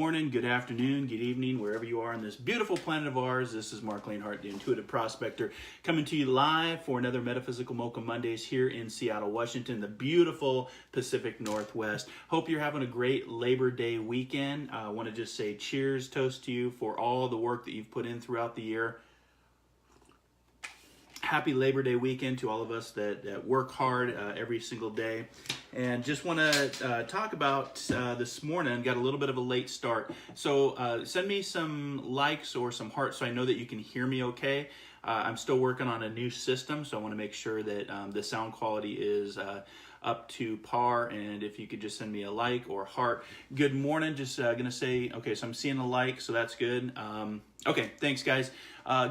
morning, good afternoon, good evening, wherever you are on this beautiful planet of ours. This is Marc, the Intuitive Prospector, coming to you live for another Metaphysical Mocha Mondays here in Seattle, Washington, the beautiful Pacific Northwest. Hope you're having a great Labor Day weekend. I want to just say cheers, toast to you for all the work that you've put in throughout the year. Happy Labor Day weekend to all of us that work hard every single day. And just want to talk about this morning, got a little bit of a late start. So send me some likes or some hearts so I know that you can hear me okay. I'm still working on a new system, so I want to make sure that the sound quality is up to par. And if you could just send me a like or heart. Good morning, just going to say, okay, so I'm seeing a like, so that's good. Okay, thanks guys.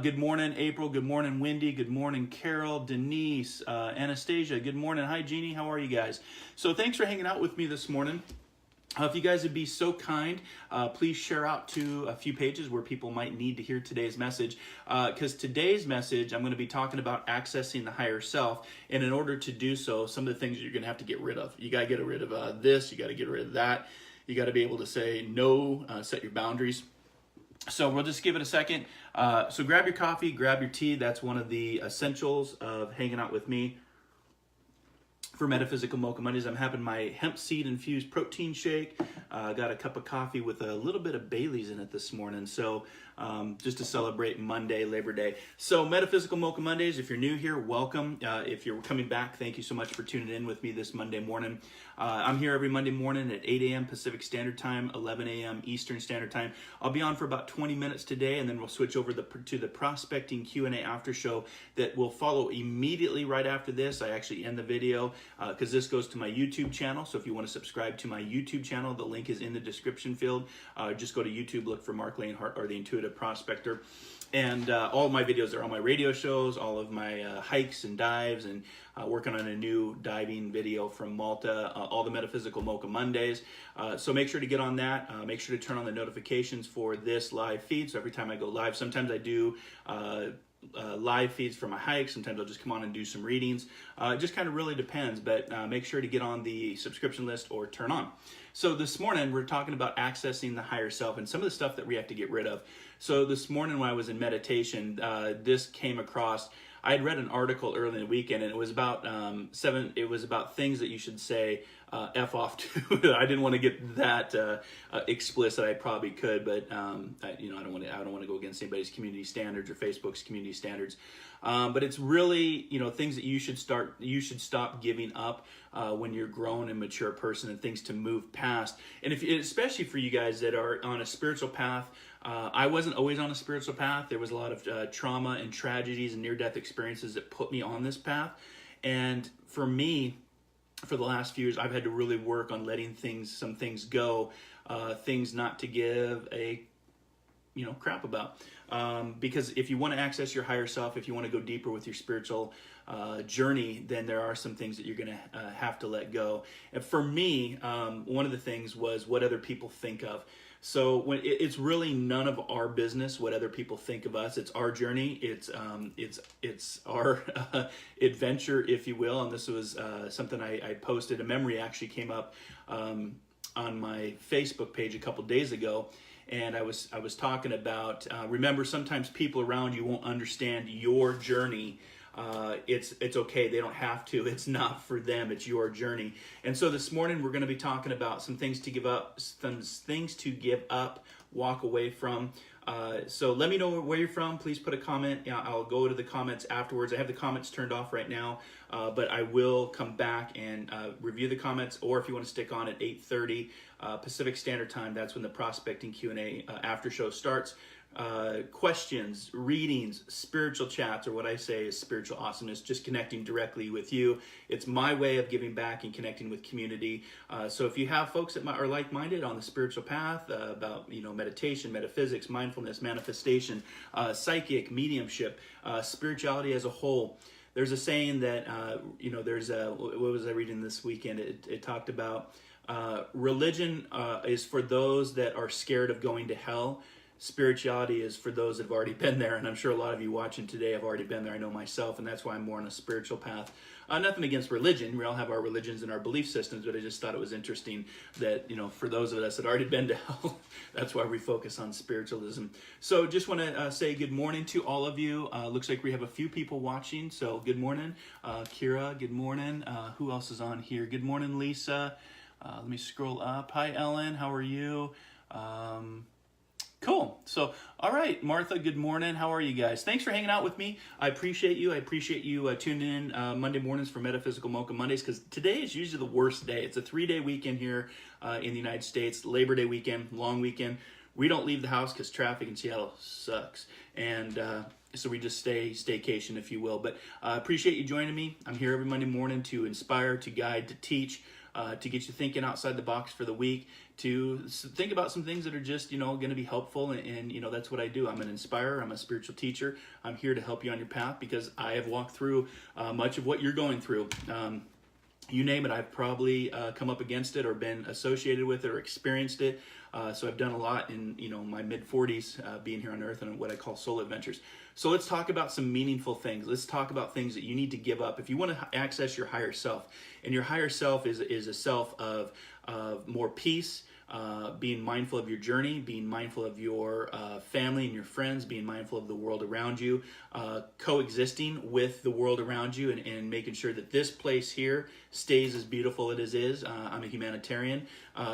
Good morning, April. Good morning, Wendy. Good morning, Carol, Denise, Anastasia. Good morning. Hi, Jeannie. How are you guys? So thanks for hanging out with me this morning. If you guys would be so kind, please share out to a few pages where people might need to hear today's message. Because today's message, I'm going to be talking about accessing the higher self. And in order to do so, some of the things you're going to have to get rid of. You got to get rid of this. You got to get rid of that. You got to be able to say no, set your boundaries. So we'll just give it a second. So grab your coffee, grab your tea. That's one of the essentials of hanging out with me for Metaphysical Mocha Mondays. I'm having my hemp seed infused protein shake. Got a cup of coffee with a little bit of Bailey's in it this morning. So just to celebrate Monday, Labor Day. So Metaphysical Mocha Mondays, if you're new here, welcome. If you're coming back, thank you so much for tuning in with me this Monday morning. I'm here every Monday morning at 8 a.m. Pacific Standard Time, 11 a.m. Eastern Standard Time. I'll be on for about 20 minutes today, and then we'll switch over to the Prospecting Q&A after show that will follow immediately right after this. I actually end the video because this goes to my YouTube channel. So if you want to subscribe to my YouTube channel, the link is in the description field. Just go to YouTube, look for Marc Lanehart or the Intuitive Prospector. And all of my videos are on my radio shows, all of my hikes and dives, and working on a new diving video from Malta, all the Metaphysical Mocha Mondays. So make sure to get on that. Make sure to turn on the notifications for this live feed. So every time I go live, sometimes I do live feeds for my hikes. Sometimes I'll just come on and do some readings. It just kind of really depends, but make sure to get on the subscription list or turn on. So this morning we're talking about accessing the higher self and some of the stuff that we have to get rid of. So this morning when I was in meditation, this came across. I had read an article early in the weekend, and it was about It was about things that you should say F off to. I didn't want to get that explicit. I probably could, but I don't want to go against anybody's community standards or Facebook's community standards. But it's really things that you should stop giving up when you're grown and mature person, and things to move past. And especially for you guys that are on a spiritual path. I wasn't always on a spiritual path. There was a lot of trauma and tragedies and near-death experiences that put me on this path. And for me, for the last few years, I've had to really work on letting some things go, things not to give a crap about. Because if you want to access your higher self, if you want to go deeper with your spiritual journey, then there are some things that you're going to have to let go. And for me, one of the things was what other people think of. So when it's really none of our business what other people think of us. It's our journey. It's our adventure, if you will. And this was something I posted. A memory actually came up on my Facebook page a couple days ago. And I was talking about, remember, sometimes people around you won't understand your journey. It's okay. They don't have to. It's not for them. It's your journey. And so this morning we're going to be talking about some things to give up, walk away from. So let me know where you're from. Please put a comment. I'll go to the comments afterwards. I have the comments turned off right now, but I will come back and review the comments. Or if you want to stick on at 8:30 Pacific Standard Time, that's when the Prospecting Q&A after show starts. Questions, readings, spiritual chats, or what I say is spiritual awesomeness, just connecting directly with you. It's my way of giving back and connecting with community. So if you have folks that are like-minded on the spiritual path, about meditation, metaphysics, mindfulness, manifestation, psychic, mediumship, spirituality as a whole, there's a saying that what was I reading this weekend? It talked about religion is for those that are scared of going to hell. spirituality is for those that have already been there, and I'm sure a lot of you watching today have already been there. I know myself, and that's why I'm more on a spiritual path. Nothing against religion. We all have our religions and our belief systems, but I just thought it was interesting that, for those of us that already been to hell, that's why we focus on spiritualism. So just want to say good morning to all of you. Looks like we have a few people watching, so good morning. Kira, good morning. Who else is on here? Good morning, Lisa. Let me scroll up. Hi, Ellen. How are you? Cool. So, all right, Martha, good morning. How are you guys? Thanks for hanging out with me. I appreciate you. I appreciate you tuning in Monday mornings for Metaphysical Mocha Mondays, because today is usually the worst day. It's a 3-day weekend here in the United States, Labor Day weekend, long weekend. We don't leave the house because traffic in Seattle sucks. And so we just staycation, if you will. But I appreciate you joining me. I'm here every Monday morning to inspire, to guide, to teach, to get you thinking outside the box for the week, to think about some things that are just, going to be helpful. And that's what I do. I'm an inspirer. I'm a spiritual teacher. I'm here to help you on your path because I have walked through much of what you're going through. You name it, I've probably come up against it or been associated with it or experienced it. So I've done a lot in my mid-40s being here on Earth and what I call soul adventures. So let's talk about some meaningful things. Let's talk about things that you need to give up if you want to access your higher self. And your higher self is a self of more peace, being mindful of your journey, being mindful of your family and your friends, being mindful of the world around you, coexisting with the world around you, and making sure that this place here stays as beautiful as it is. I'm a humanitarian,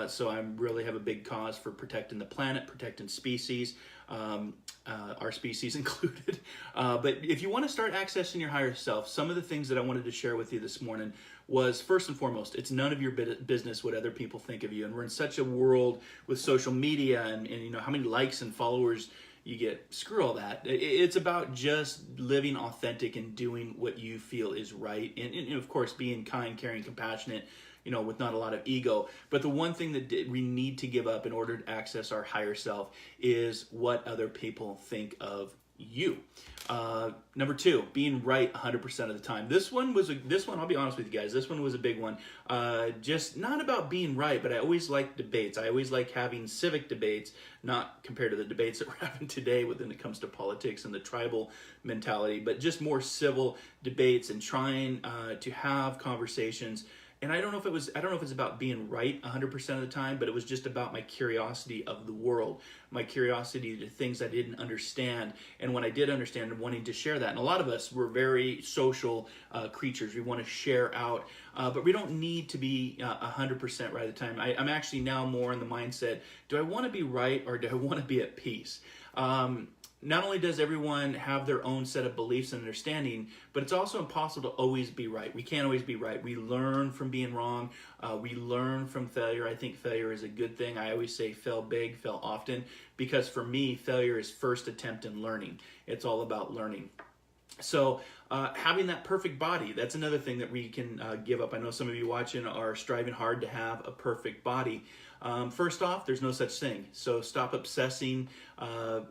so I really have a big cause for protecting the planet, protecting species, our species included. But if you want to start accessing your higher self, some of the things that I wanted to share with you this morning was, first and foremost, it's none of your business what other people think of you. And we're in such a world with social media and how many likes and followers you get. Screw all that. It's about just living authentic and doing what you feel is right. And of course, being kind, caring, compassionate, with not a lot of ego. But the one thing that we need to give up in order to access our higher self is what other people think of you. Number 2, being right 100% of the time. This one, I'll be honest with you guys, this one was a big one. Just not about being right, but I always like debates. I always like having civic debates, not compared to the debates that we're having today when it comes to politics and the tribal mentality, but just more civil debates and trying to have conversations. And I don't know if it's about being right 100% of the time, but it was just about my curiosity of the world, my curiosity to things I didn't understand. And when I did understand, and wanting to share that. And a lot of us, we're very social creatures. We want to share out, but we don't need to be 100% right at the time. I'm actually now more in the mindset, do I want to be right or do I want to be at peace? Not only does everyone have their own set of beliefs and understanding, but it's also impossible to always be right. We can't always be right. We learn from being wrong. We learn from failure. I think failure is a good thing. I always say fail big, fail often, because for me, failure is first attempt in learning. It's all about learning. So having that perfect body, that's another thing that we can give up. I know some of you watching are striving hard to have a perfect body. First off, there's no such thing. So stop obsessing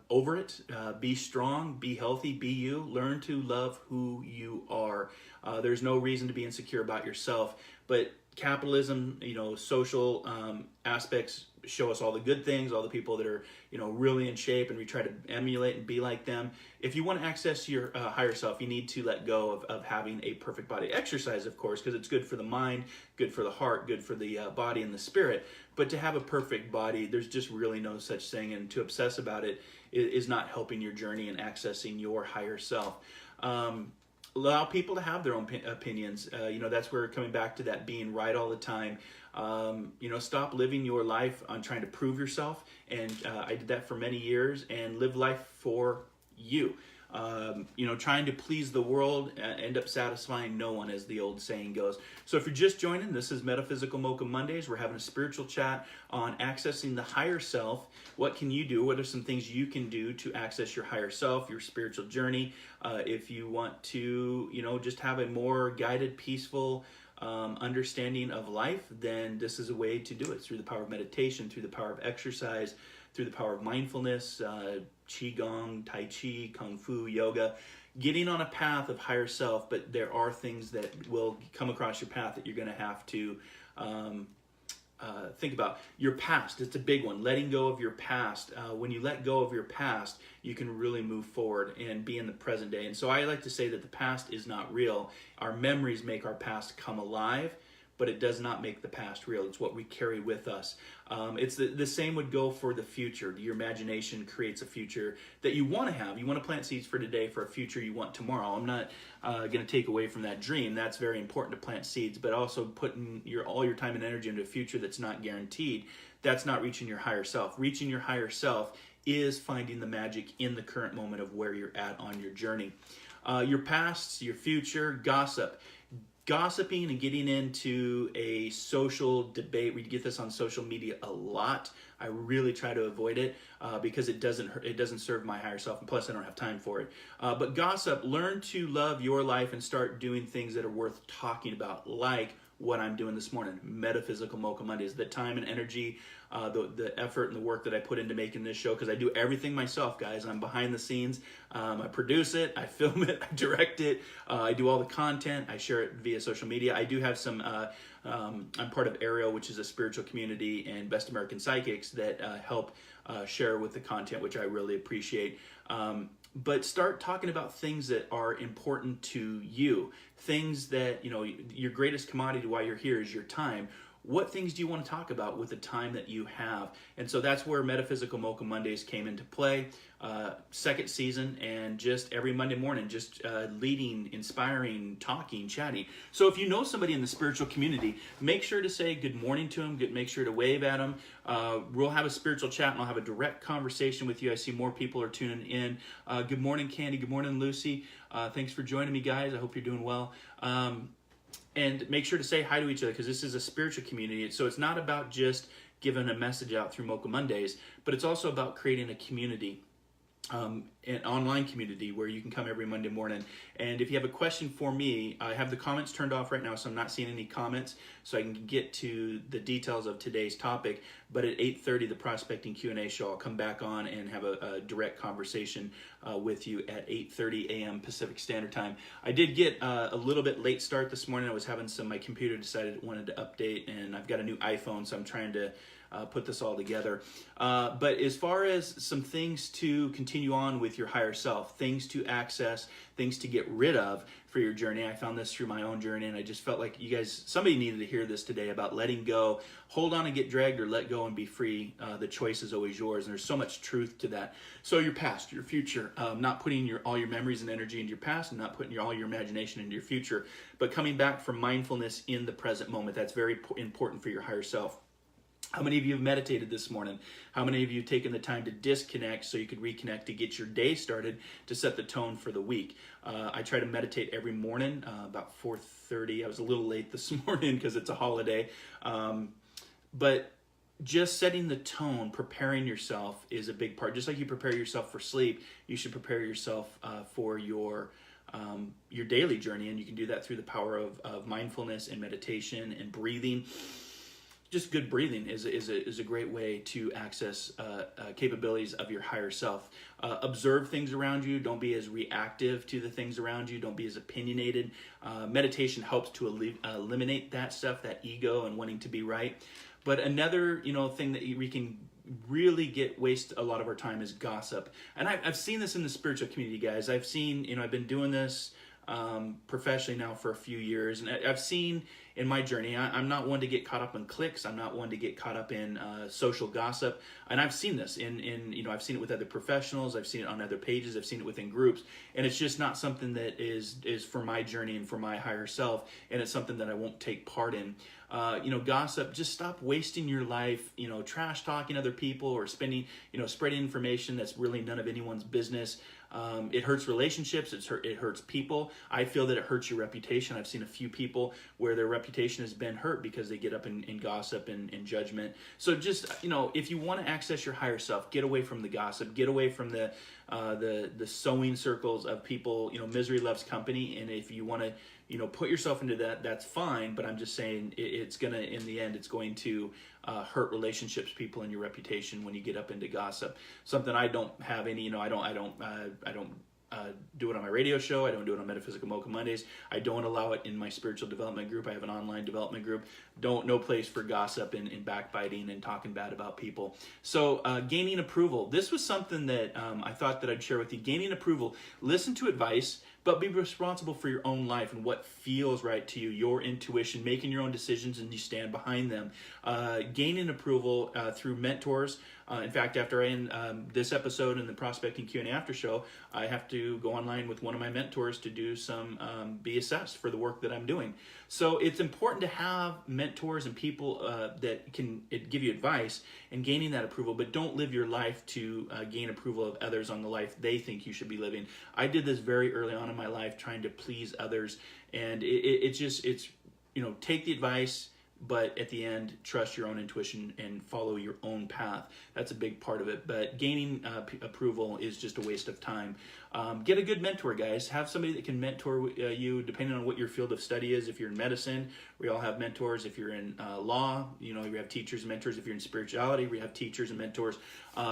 over it. Be strong, be healthy, be you. Learn to love who you are. There's no reason to be insecure about yourself. But capitalism, social aspects show us all the good things, all the people that are, really in shape, and we try to emulate and be like them. If you want to access your higher self, you need to let go of having a perfect body. Exercise, of course, because it's good for the mind, good for the heart, good for the body and the spirit. But to have a perfect body, there's just really no such thing. And to obsess about it is not helping your journey and accessing your higher self. Allow people to have their own opinions. That's where coming back to that being right all the time. Stop living your life on trying to prove yourself. And I did that for many years, and live life for you. Trying to please the world, end up satisfying no one, as the old saying goes. So if you're just joining, this is Metaphysical Mocha Mondays. We're having a spiritual chat on accessing the higher self. What can you do? What are some things you can do to access your higher self, your spiritual journey? If you want to, just have a more guided, peaceful understanding of life, then this is a way to do it, through the power of meditation, through the power of exercise, through the power of mindfulness, qigong, tai chi, kung fu, yoga, getting on a path of higher self. But there are things that will come across your path that you're going to have to think about your past. It's a big one. Letting go of your past. When you let go of your past, you can really move forward and be in the present day. And so I like to say that the past is not real. Our memories make our past come alive, but it does not make the past real. It's what we carry with us. It's the same would go for the future. Your imagination creates a future that you want to have. You want to plant seeds for today for a future you want tomorrow. I'm not going to take away from that dream. That's very important to plant seeds, but also putting all your time and energy into a future that's not guaranteed. That's not reaching your higher self. Reaching your higher self is finding the magic in the current moment of where you're at on your journey. Your past, your future, gossip. Gossiping and getting into a social debate. We get this on social media a lot. I really try to avoid it because it doesn't serve my higher self, and plus I don't have time for it. But gossip, learn to love your life and start doing things that are worth talking about, like what I'm doing this morning, Metaphysical Mocha Mondays. The time and energy, the effort and the work that I put into making this show, because I do everything myself, guys. I'm behind the scenes. I produce it, I film it, I direct it, I do all the content, I share it via social media. I do have some, I'm part of Ariel, which is a spiritual community, and Best American Psychics that help share with the content, which I really appreciate. But start talking about things that are important to you. Things that, your greatest commodity while you're here is your time. What things do you want to talk about with the time that you have? And so that's where Metaphysical Mocha Mondays came into play. Second season, and just every Monday morning, just leading, inspiring, talking, chatting. So if you know somebody in the spiritual community, make sure to say good morning to them. Make sure to wave at them. We'll have a spiritual chat, and I'll have a direct conversation with you. I see more people are tuning in. Good morning, Candy. Good morning, Lucy. Thanks for joining me, guys. I hope you're doing well. And make sure to say hi to each other, because this is a spiritual community. So it's not about just giving a message out through Mocha Mondays, but it's also about creating a community, an online community where you can come every Monday morning. And if you have a question for me, I have the comments turned off right now, so I'm not seeing any comments, so I can get to the details of today's topic. But at 8:30, the Prospecting Q&A show, I'll come back on and have a direct conversation with you at 8:30 a.m. Pacific Standard Time. I did get a little bit late start this morning. I was having my computer decided it wanted to update, and I've got a new iPhone, so I'm trying to put this all together. But as far as some things to continue on with your higher self, things to access, things to get rid of for your journey. I found this through my own journey, and I just felt like somebody needed to hear this today about letting go. Hold on and get dragged, or let go and be free. The choice is always yours, and there's so much truth to that. So your past, your future, not putting all your memories and energy into your past, and not putting all your imagination into your future, but coming back from mindfulness in the present moment. That's very important for your higher self. How many of you have meditated this morning? How many of you have taken the time to disconnect so you could reconnect to get your day started to set the tone for the week? I try to meditate every morning about 4:30. I was a little late this morning because it's a holiday. But just setting the tone, preparing yourself is a big part. Just like you prepare yourself for sleep, you should prepare yourself for your daily journey. And you can do that through the power of mindfulness and meditation and breathing. Just good breathing is a great way to access capabilities of your higher self. Observe things around you. Don't be as reactive to the things around you. Don't be as opinionated. Meditation helps to eliminate that stuff, that ego and wanting to be right. But another thing that we can really waste a lot of our time is gossip. And I've seen this in the spiritual community, guys. I've seen, I've been doing this professionally now for a few years, and I've seen in my journey, I'm not one to get caught up in cliques. I'm not one to get caught up in social gossip. And I've seen this I've seen it with other professionals. I've seen it on other pages. I've seen it within groups. And it's just not something that is for my journey and for my higher self. And it's something that I won't take part in. Gossip, just stop wasting your life, trash talking other people or spreading information that's really none of anyone's business. It hurts relationships. It hurts people. I feel that it hurts your reputation. I've seen a few people where their reputation has been hurt because they get up in gossip and judgment. So just, if you want to access your higher self, get away from the gossip, get away from the sewing circles of people. Misery loves company. And if you want to, put yourself into that, that's fine. But I'm just saying it's going to, in the end, it's going to hurt relationships, people, and your reputation when you get up into gossip. Something I don't have any, I don't do it on my radio show. I don't do it on Metaphysical Mocha Mondays. I don't allow it in my spiritual development group. I have an online development group. No place for gossip and backbiting and talking bad about people. So gaining approval. This was something that I thought that I'd share with you. Gaining approval. Listen to advice, but be responsible for your own life and what feels right to you, your intuition, making your own decisions, and you stand behind them. Gaining approval through mentors. In fact, after I end this episode and the Prospecting Q&A after show, I have to go online with one of my mentors to do some, be assessed for the work that I'm doing. So it's important to have mentors and people that can give you advice and gaining that approval, but don't live your life to gain approval of others on the life they think you should be living. I did this very early on in my life, trying to please others, and it's take the advice, but at the end, trust your own intuition and follow your own path. That's a big part of it. But gaining approval is just a waste of time. Get a good mentor, guys. Have somebody that can mentor you, depending on what your field of study is. If you're in medicine, we all have mentors. If you're in law, we have teachers and mentors. If you're in spirituality, we have teachers and mentors.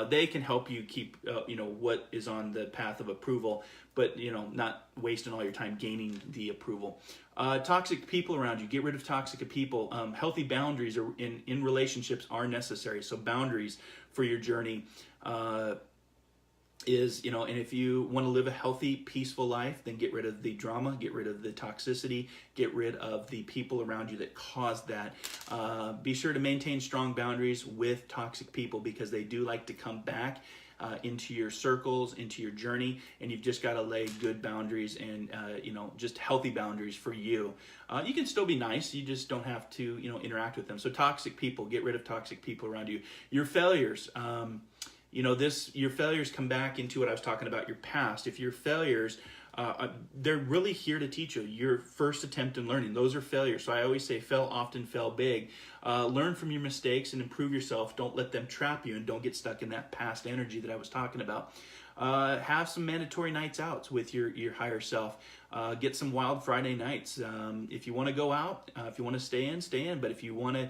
They can help you keep, what is on the path of approval, but, not wasting all your time gaining the approval. Toxic people around you. Get rid of toxic people. Healthy boundaries in relationships are necessary. So boundaries for your journey and if you want to live a healthy, peaceful life, then get rid of the drama, get rid of the toxicity, get rid of the people around you that cause that. Be sure to maintain strong boundaries with toxic people, because they do like to come back into your circles, into your journey, and you've just got to lay good boundaries and, just healthy boundaries for you. You can still be nice, you just don't have to, interact with them. So toxic people, get rid of toxic people around you. Your failures, your failures come back into what I was talking about, your past. If your failures, they're really here to teach you. Your first attempt in learning, those are failures. So I always say fail often, fail big. Learn from your mistakes and improve yourself. Don't let them trap you, and don't get stuck in that past energy that I was talking about. Have some mandatory nights out with your higher self. Get some wild Friday nights. If you want to go out, if you want to stay in. But if you want to,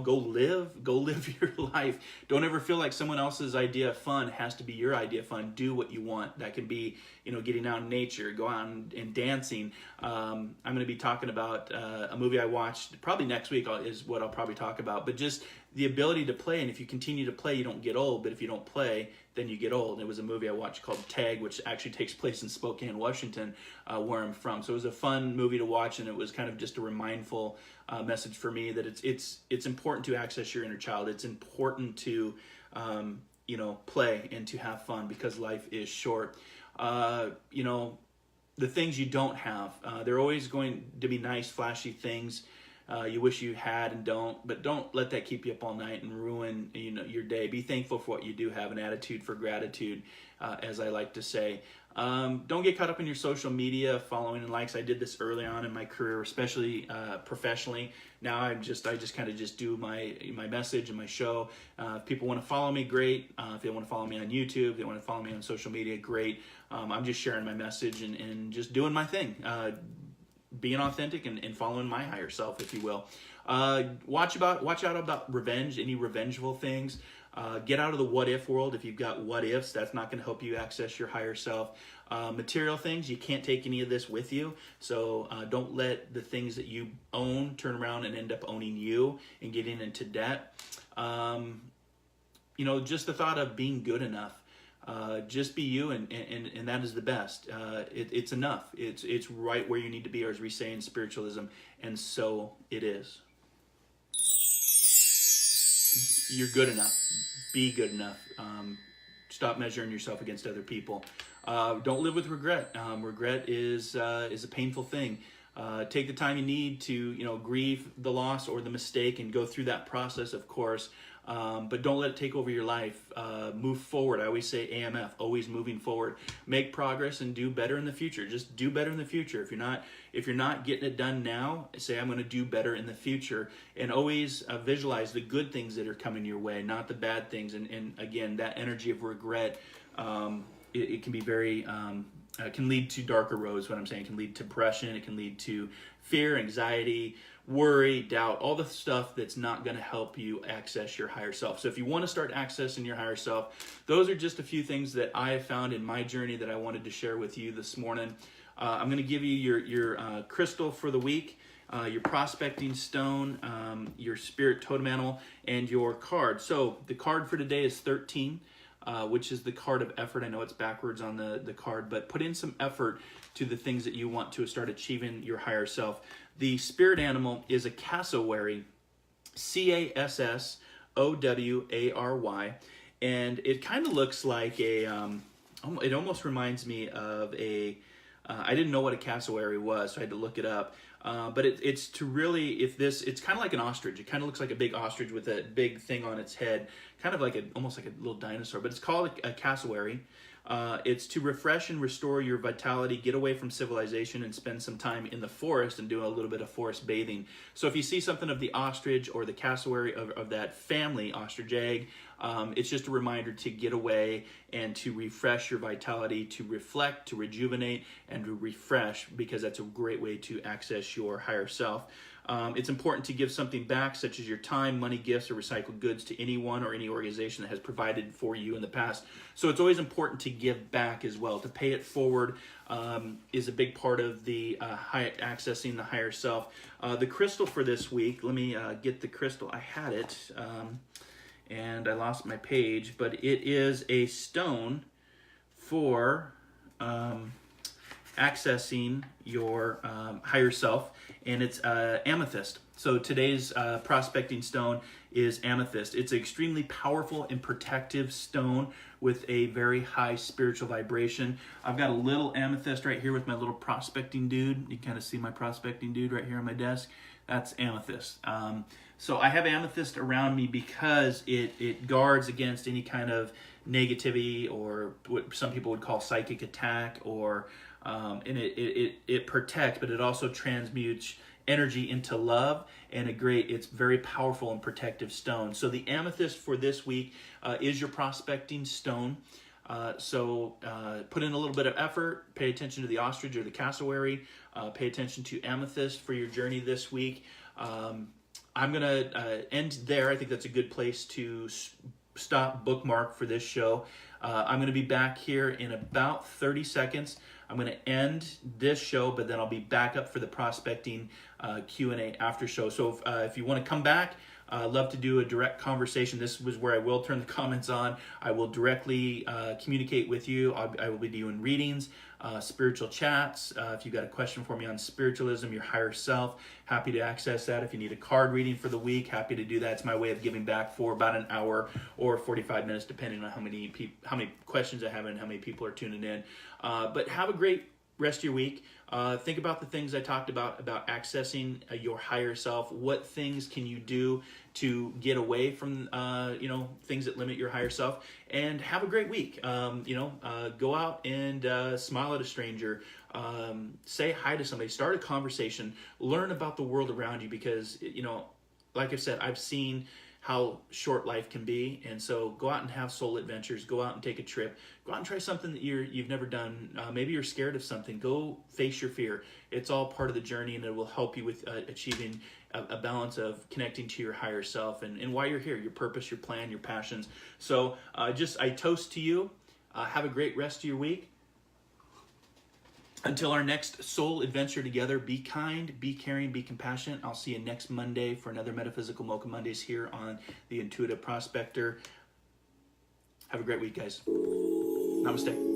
go live your life. Don't ever feel like someone else's idea of fun has to be your idea of fun. Do what you want. That can be, getting out in nature, go out and dancing. I'm going to be talking about a movie I watched probably next week is what I'll probably talk about. But just the ability to play, and if you continue to play, you don't get old. But if you don't play, then you get old. It was a movie I watched called Tag, which actually takes place in Spokane, Washington, where I'm from. So it was a fun movie to watch, and it was kind of just a remindful message for me that it's important to access your inner child. It's important to play and to have fun, because life is short. The things you don't have, they're always going to be nice, flashy things you wish you had and don't, but don't let that keep you up all night and ruin your day. Be thankful for what you do have, an attitude for gratitude, as I like to say. Don't get caught up in your social media following and likes. I did this early on in my career, especially professionally. Now I just kind of just do my message and my show. If people want to follow me, great. If they want to follow me on YouTube, if they want to follow me on social media, great. I'm just sharing my message and just doing my thing. Being authentic and following my higher self, if you will. Watch out about revenge, any revengeful things. Get out of the what if world. If you've got what ifs, that's not going to help you access your higher self. Material things, you can't take any of this with you. So don't let the things that you own turn around and end up owning you and getting into debt. Just the thought of being good enough. Just be you, and that is the best. It's enough. It's right where you need to be, or as we say in spiritualism, and so it is. You're good enough. Be good enough. Stop measuring yourself against other people. Don't live with regret. Regret is a painful thing. Take the time you need to grieve the loss or the mistake and go through that process, of course. But don't let it take over your life. Move forward. I always say AMF, always moving forward. Make progress and do better in the future. Just do better in the future. If you're not getting it done now, say I'm going to do better in the future, and always visualize the good things that are coming your way, not the bad things. And again, that energy of regret, it can be very can lead to darker roads. What I'm saying, it can lead to depression. It can lead to fear, anxiety, worry, doubt, all the stuff that's not going to help you access your higher self. So if you want to start accessing your higher self, those are just a few things that I have found in my journey that I wanted to share with you this morning. I'm going to give you your crystal for the week, your prospecting stone, your spirit totem animal, and your card. So the card for today is 13, which is the card of effort. I know it's backwards on the card, but put in some effort to the things that you want to start achieving your higher self. The spirit animal is a cassowary, Cassowary, and it kind of looks like it almost reminds me of I didn't know what a cassowary was, so I had to look it up. But it's to really, it's kind of like an ostrich. It kind of looks like a big ostrich with a big thing on its head, kind of like almost like a little dinosaur, but it's called a cassowary. It's to refresh and restore your vitality, get away from civilization, and spend some time in the forest and do a little bit of forest bathing. So if you see something of the ostrich or the cassowary of that family, ostrich egg, it's just a reminder to get away and to refresh your vitality, to reflect, to rejuvenate, and to refresh, because that's a great way to access your higher self. It's important to give something back, such as your time, money, gifts, or recycled goods to anyone or any organization that has provided for you in the past. So it's always important to give back as well. To pay it forward is a big part of the accessing the higher self. The crystal for this week, let me get the crystal. I had it, and I lost my page, but it is a stone for accessing your higher self, and it's amethyst. So today's prospecting stone is amethyst. It's an extremely powerful and protective stone with a very high spiritual vibration. I've got a little amethyst right here with my little prospecting dude. You kind of see my prospecting dude right here on my desk. That's amethyst. So I have amethyst around me because it guards against any kind of negativity, or what some people would call psychic attack, or and it protects, but it also transmutes energy into love, and it's very powerful and protective stone. So the amethyst for this week is your prospecting stone. So put in a little bit of effort, pay attention to the ostrich or the cassowary, pay attention to amethyst for your journey this week. I'm going to end there. I think that's a good place to stop, bookmark for this show. I'm going to be back here in about 30 seconds. I'm going to end this show, but then I'll be back up for the prospecting Q&A after show. So if you want to come back, love to do a direct conversation. This was where I will turn the comments on. I will directly communicate with you. I will be doing readings, spiritual chats. If you've got a question for me on spiritualism, your higher self, happy to access that. If you need a card reading for the week, happy to do that. It's my way of giving back for about an hour or 45 minutes, depending on how many questions I have and how many people are tuning in. But have a great rest of your week. Think about the things I talked about accessing your higher self. What things can you do to get away from things that limit your higher self? And have a great week. Go out and smile at a stranger. Say hi to somebody. Start a conversation. Learn about the world around you, because like I said, I've seen how short life can be, and so go out and have soul adventures. Go out and take a trip. Go out and try something that you've never done. Maybe you're scared of something. Go face your fear. It's all part of the journey, and it will help you with achieving a balance of connecting to your higher self and why you're here, your purpose, your plan, your passions. So I toast to you. Have a great rest of your week. Until our next soul adventure together, be kind, be caring, be compassionate. I'll see you next Monday for another Metaphysical Mocha Mondays here on the Intuitive Prospector. Have a great week, guys. Namaste.